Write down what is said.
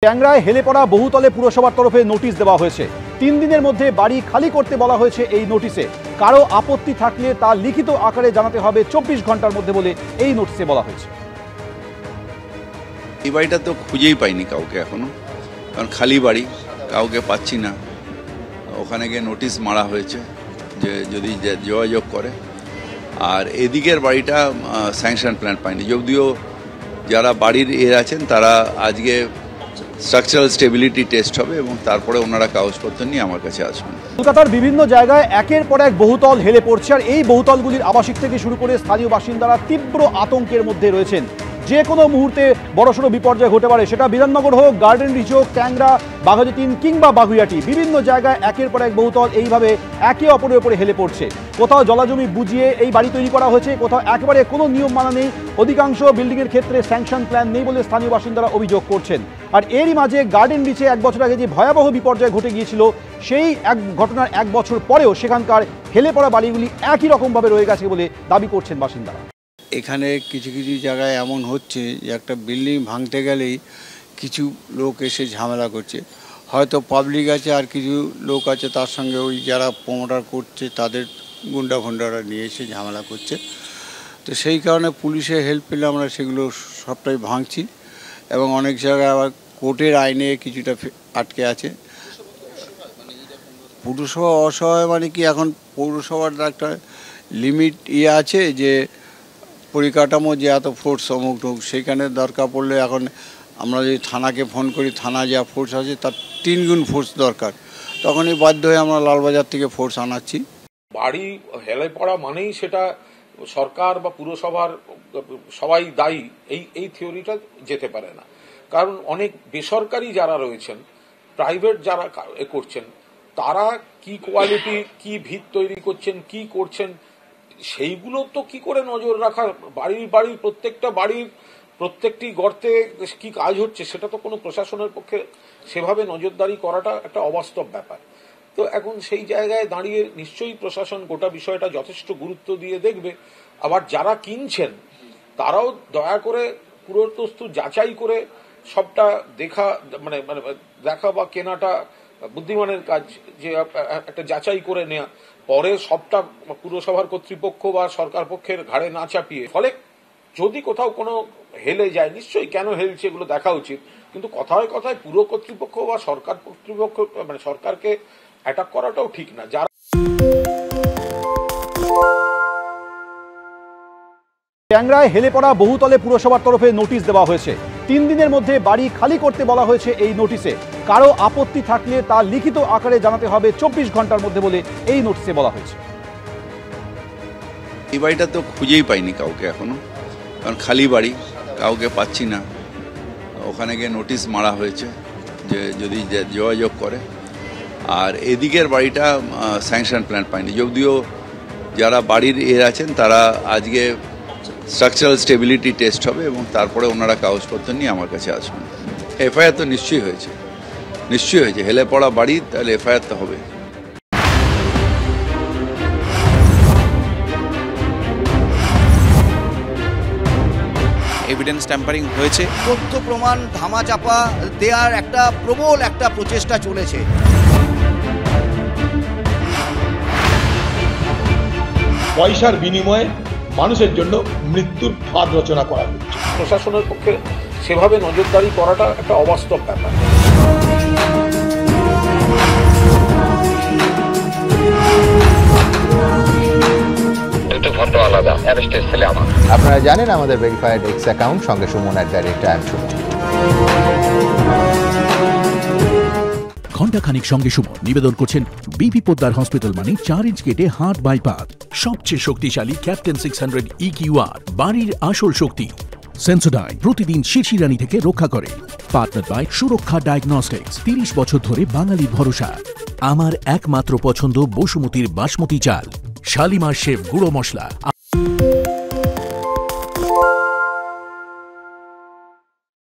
ট্যাংরায় হেলে পড়া বহুতলে পুরসভার তরফে নোটিশ দেওয়া হয়েছে। 3 দিনের মধ্যে বাড়ি খালি করতে বলা হয়েছে। এই নোটিশে কারো আপত্তি থাকলে তা লিখিত আকারে জানাতে হবে 24 ঘন্টার মধ্যে বলে এই নোটিশে বলা হয়েছে। এই বাড়িটা তো খুঁজেই পাইনি কাউকে এখনো, কারণ খালি বাড়ি, কাউকে পাচ্ছি না। ওখানে গিয়ে নোটিশ মারা হয়েছে যে যদি যোগাযোগ করে। আর এদিকের বাড়িটা স্যাংশন প্ল্যান পাইনি, যদিও যারা বাড়ির আছেন তারা আজকে স্ট্রাকচারাল স্টেবিলিটি টেস্ট হবে এবং তারপরে ওনারা কাগজপত্র নিয়ে আমার কাছে আসবেন। কলকাতার বিভিন্ন জায়গায় একের পর এক বহুতল হেলে পড়ছে, আর এই বহুতলগুলির আবাসিক থেকে শুরু করে স্থানীয় বাসিন্দারা তীব্র আতঙ্কের মধ্যে রয়েছেন। যে কোনো মুহূর্তে বড়সড় বিপর্যয় ঘটে পারে, সেটা বিধাননগর হোক, গার্ডেন রিচ হোক, ট্যাংরা, বাঘাযতীন কিংবা বাগুইআটি। বিভিন্ন জায়গায় একের পর এক বহুতল এইভাবে একে অপরের উপরে হেলে পড়ছে। কোথাও জলাজমি বুঝিয়ে এই বাড়ি তৈরি করা হয়েছে, কোথাও একেবারে কোনো নিয়ম মানা নেই। অধিকাংশ বিল্ডিংয়ের ক্ষেত্রে স্যাংশন প্ল্যান নেই বলে স্থানীয় বাসিন্দারা অভিযোগ করছেন। আর এরই মাঝে গার্ডেন রিচে 1 বছর আগে যে ভয়াবহ বিপর্যয় ঘটে গিয়েছিল, সেই ঘটনার 1 বছর পরেও সেখানকার হেলে পড়া বাড়িগুলি একই রকমভাবে রয়ে গেছে বলে দাবি করছেন বাসিন্দারা। এখানে কিছু কিছু জায়গায় এমন হচ্ছে যে একটা বিল্ডিং ভাঙতে গেলেই কিছু লোক এসে ঝামেলা করছে। হয়তো পাবলিক আছে আর কিছু লোক আছে তার সঙ্গে ওই যারা প্রমোটার করছে তাদের গুন্ডা ফুন্ডারা নিয়ে এসে ঝামেলা করছে। তো সেই কারণে পুলিশের হেল্প পেলে আমরা সেগুলো সবটাই ভাঙছি এবং অনেক জায়গায় আবার কোর্টের আইনে কিছুটা আটকে আছে। পৌরসভা অসহায় মানে কি, এখন পৌরসভার একটা লিমিট আছে যে পরিকাঠামো যে এত ফোর্স অমুক টুক, সেইখানে দরকার পড়লে এখন আমরা যদি থানাকে ফোন করি, থানা যা ফোর্স আছে তার 3 গুণ ফোর্স দরকার, তখনই বাধ্য হয়ে আমরা লালবাজার থেকে ফোর্স আনাচ্ছি। বাড়ি হেলে পড়া মানেই সেটা সরকার বা পুরসভার সবাই দায়ী, এই থিওরিটা যেতে পারে না। কারণ অনেক বেসরকারি যারা রয়েছেন, প্রাইভেট যারা করছেন, তারা কি কোয়ালিটি, কি ভিত তৈরি করছেন, কি করছেন, সেইগুলো তো কি করে নজর রাখা, বাড়ির প্রত্যেকটি গর্তে কি কাজ হচ্ছে সেটা তো কোনো প্রশাসনের পক্ষে সেভাবে নজরদারি করাটা একটা অবাস্তব ব্যাপার। তো এখন সেই জায়গায় দাঁড়িয়ে নিশ্চয়ই প্রশাসন গোটা বিষয়টা যথেষ্ট গুরুত্ব দিয়ে দেখবে। আবার যারা কিনছেন তারাও দয়া করে পুরোতস্তু যাচাই করে সবটা দেখা বা কেনাটা বুদ্ধিমানের কাজ, যে একটা যাচাই করে নেওয়া, পরে সবটা পুরসভার কর্তৃপক্ষ বা সরকার পক্ষের ঘাড়ে না চাপিয়ে। ফলে যদি কোথাও কোনো হেলে যায়, নিশ্চয়ই কেন হেলছে এগুলো দেখা উচিত, কিন্তু কথায় কথায় পুরো কর্তৃপক্ষ বা সরকার কর্তৃপক্ষ সরকারকে অ্যাটাক করাটাও ঠিক না। যারা ট্যাংরায় হেলে পড়া বহুতলে পুরসভার তরফে নোটিশ দেওয়া হয়েছে। 3 দিনের মধ্যে বাড়ি খালি করতে বলা হয়েছে। এই নোটিশে কারো আপত্তি থাকলে তা লিখিত আকারে জানাতে হবে 24 ঘন্টার মধ্যে বলে এই নোটিশে বলা হয়েছে। এই বাড়িটা তো খুঁজেই পাইনি কাউকে এখনো, কারণ খালি বাড়ি, কাউকে পাচ্ছি না। ওখানে গিয়ে নোটিশ মারা হয়েছে যে যদি যোগাযোগ করে। আর এদিকের বাড়িটা স্যাংশন প্ল্যান পাইনি, যদিও যারা বাড়ির আছেন তারা আজকে স্ট্রাকচারাল স্টেবিলিটি টেস্ট হবে এবং তারপরে ওনারা কাগজপত্র নিয়ে আমার কাছে আসবেন। এফআইআর তো নিশ্চয়ই হয়েছে, হেলে পড়া বাড়ি, তাহলে এফআইআর তো হবে। এভিডেন্স ট্যাম্পারিং হয়েছে, তথ্য প্রমাণ ধামাচাপা দেওয়ার একটা প্রবল প্রচেষ্টা চলেছে। পয়সার বিনিময়ে মানুষের জন্য মৃত্যুর ফাঁদ রচনা করা হচ্ছে। প্রশাসনের পক্ষে সেভাবে নজরদারি করাটা একটা অবাস্তব ব্যাপার। আপনারা জানেন আমাদের ভেরিফাইড এক্স অ্যাকাউন্ট সঙ্গে সুমন @time সুমন। ঘণ্টাখানিক সঙ্গে সুমন নিবেদন করছেন বিপি পোদ্দার হসপিটাল, মানে 4 ইঞ্চ কেটে হার্ট বাইপাস, সবচেয়ে শক্তিশালী ক্যাপ্টেন 600 EQR, বাড়ির আসল শক্তি। সেন্সোডাইন প্রতিদিন শিরশিরানি থেকে রক্ষা করে। পার্টনার বাই সুরক্ষা ডায়াগনস্টিক্স, 30 বছর ধরে বাঙালির ভরসা। আমার একমাত্র পছন্দ বসুমতির বাসমতি চাল, শালিমার শেফ গুঁড়ো মশলা।